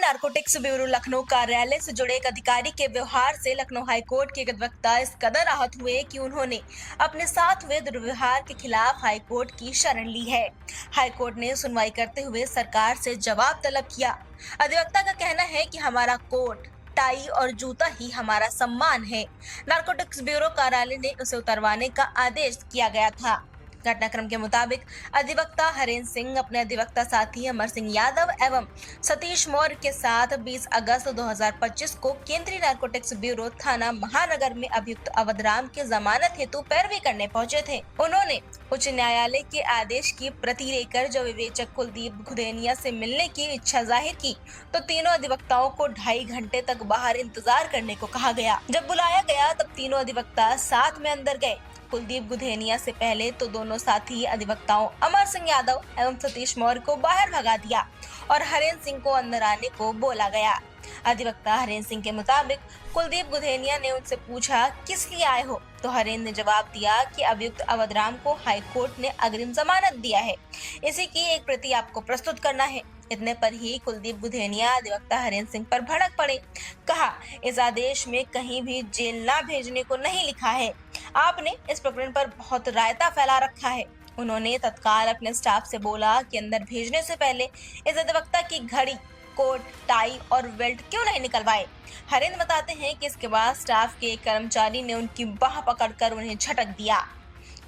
Narcotics bureau Lucknow कार्यालय से जुड़े एक अधिकारी के व्यवहार से लखनऊ हाईकोर्ट के एक अधिवक्ता इस कदर आहत हुए कि उन्होंने अपने साथ हुए दुर्व्यवहार के खिलाफ हाईकोर्ट की शरण ली है। हाईकोर्ट ने सुनवाई करते हुए सरकार से जवाब तलब किया। अधिवक्ता का कहना है कि हमारा कोट, टाई और जूता ही हमारा सम्मान है। नारकोटिक्स ब्यूरो कार्यालय ने उसे उतरवाने का आदेश किया गया था। घटनाक्रम के मुताबिक अधिवक्ता हरेंद्र सिंह अपने अधिवक्ता साथी अमर सिंह यादव एवं सतीश मौर्य के साथ 20 अगस्त 2025 को केंद्रीय नारकोटिक्स ब्यूरो थाना महानगर में अभियुक्त अवधराम की जमानत हेतु पैरवी करने पहुंचे थे। उन्होंने उच्च न्यायालय के आदेश की प्रति लेकर जब विवेचक कुलदीप गुधेनिया से मिलने की इच्छा जाहिर की तो तीनों अधिवक्ताओं को 2.5 घंटे तक बाहर इंतजार करने को कहा गया। जब बुलाया गया तब तीनों अधिवक्ता साथ में अंदर गए। कुलदीप गुधेनिया से पहले तो दोनों साथी अधिवक्ताओं अमर सिंह यादव एवं सतीश मौर्य को बाहर भगा दिया और हरेंद्र सिंह को अंदर आने को बोला गया। अधिवक्ता हरेंद्र सिंह के मुताबिक कुलदीप गुधेनिया ने उनसे पूछा किस लिए आए हो, तो हरेंद्र ने जवाब दिया कि अभियुक्त अवधराम को हाईकोर्ट ने अग्रिम जमानत दिया है, इसी की एक प्रति आपको प्रस्तुत करना है। इतने पर ही कुलदीप गुधेनिया अधिवक्ता हरेंद्र सिंह पर भड़क पड़े। कहा, इस आदेश में कहीं भी जेल न भेजने को नहीं लिखा है। आपने इस प्रकरण पर बहुत रायता फैला रखा है। उन्होंने तत्काल अपने स्टाफ से बोला कि अंदर भेजने से पहले इस अधिवक्ता की घड़ी, कोट, टाई और बेल्ट क्यों नहीं निकलवाए। हरेंद्र बताते हैं कि इसके बाद स्टाफ के एक कर्मचारी ने उनकी बाह पकड़कर उन्हें झटक दिया।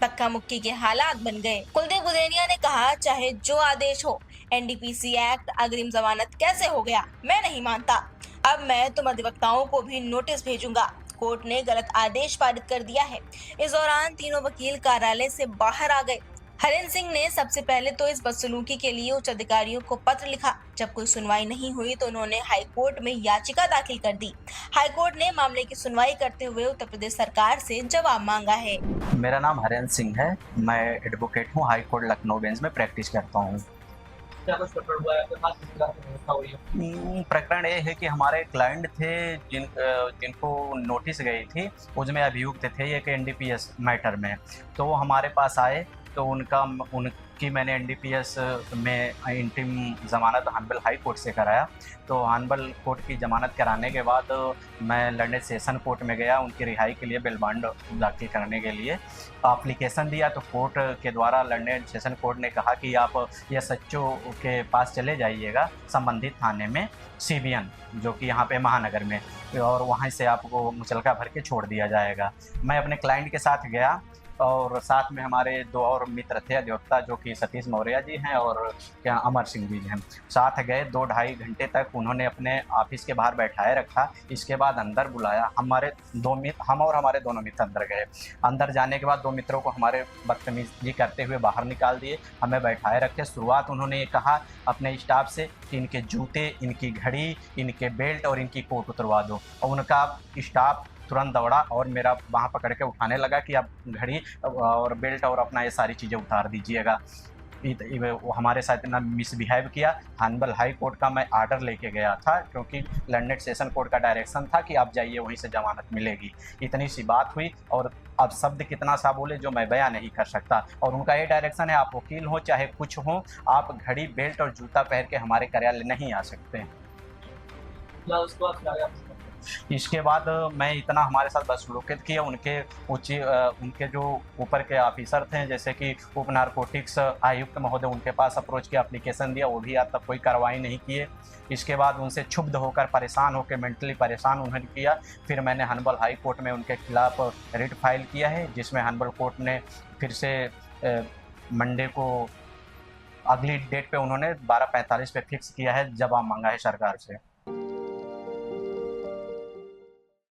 धक्का मुक्की के हालात बन गए। कुलदीप गुधेनिया ने कहा, चाहे जो आदेश हो, एनडीपीसी एक्ट अग्रिम जमानत कैसे हो गया, मैं नहीं मानता। अब मैं तुम अधिवक्ताओं को भी नोटिस भेजूंगा। कोर्ट ने गलत आदेश पारित कर दिया है। इस दौरान तीनों वकील कार्यालय से बाहर आ गए। हरेंद्र सिंह ने सबसे पहले तो इस बदसलूकी के लिए उच्च अधिकारियों को पत्र लिखा। जब कोई सुनवाई नहीं हुई तो उन्होंने हाईकोर्ट में याचिका दाखिल कर दी। हाईकोर्ट ने मामले की सुनवाई करते हुए उत्तर प्रदेश सरकार से जवाब मांगा है। मेरा नाम हरेंद्र सिंह है। मैं एडवोकेट हूँ। हाईकोर्ट लखनऊ बेंच में प्रैक्टिस करता हूँ। प्रकरण ये है कि हमारे क्लाइंट थे जिनको नोटिस गई थी, उसमें अभियुक्त थे एक एनडीपीएस मैटर में। तो वो हमारे पास आए तो उनकी मैंने एनडीपीएस में इंटीम ज़मानत हानबल हाई कोर्ट से कराया। तो हानबल कोर्ट की ज़मानत कराने के बाद मैं लंदन सेशन कोर्ट में गया उनकी रिहाई के लिए बेल बॉन्ड दाखिल करने के लिए एप्लीकेशन दिया। तो कोर्ट के द्वारा लंदन सेशन कोर्ट ने कहा कि आप एसएचओ के पास चले जाइएगा संबंधित थाने में, सीबीएन जो कि यहाँ पे महानगर में, और वहाँ से आपको मुचलका भर के छोड़ दिया जाएगा। मैं अपने क्लाइंट के साथ गया और साथ में हमारे दो और मित्र थे अधिवक्ता, जो कि सतीश मौर्य जी हैं और क्या अमर सिंह जी हैं। साथ गए। 2-2.5 घंटे तक उन्होंने अपने ऑफिस के बाहर बैठाए रखा। इसके बाद अंदर बुलाया। हम और हमारे दोनों मित्र अंदर गए। अंदर जाने के बाद दो मित्रों को हमारे बदतमीजी करते हुए बाहर निकाल दिए, हमें बैठाए रखे। शुरुआत उन्होंने ये कहा अपने स्टाफ से कि इनके जूते, इनकी घड़ी, इनके बेल्ट और इनकी कोट उतरवा दो, और उनका स्टाफ तुरंत दौड़ा और मेरा बाँह पकड़ के उठाने लगा कि आप घड़ी और बेल्ट और अपना ये सारी चीज़ें उतार दीजिएगा। वो हमारे साथ इतना मिसबिहेव किया। हानबल हाई कोर्ट का मैं आर्डर लेके गया था, क्योंकि लंदन सेशन कोर्ट का डायरेक्शन था कि आप जाइए वहीं से जमानत मिलेगी। इतनी सी बात हुई और अब शब्द कितना सा बोले जो मैं बयान नहीं कर सकता। और उनका ये डायरेक्शन है, आप वकील हो चाहे कुछ हो, आप घड़ी, बेल्ट और जूता पहन के हमारे कार्यालय नहीं आ सकते। इसके बाद मैं इतना हमारे साथ बदसलूकियत किया। उनके जो ऊपर के ऑफिसर थे, जैसे कि उप नारकोटिक्स आयुक्त महोदय, उनके पास अप्रोच की एप्लीकेशन दिया, वो भी आज तक कोई कार्रवाई नहीं किए। इसके बाद उनसे क्षुब्ध होकर, परेशान होकर, मेंटली परेशान उन्होंने किया। फिर मैंने हानबल हाई कोर्ट में उनके खिलाफ रिट फाइल किया है, जिसमें हानबल कोर्ट ने फिर से मंडे को अगली डेट पे उन्होंने 12:45 पे फिक्स किया है, जवाब मांगा है सरकार से।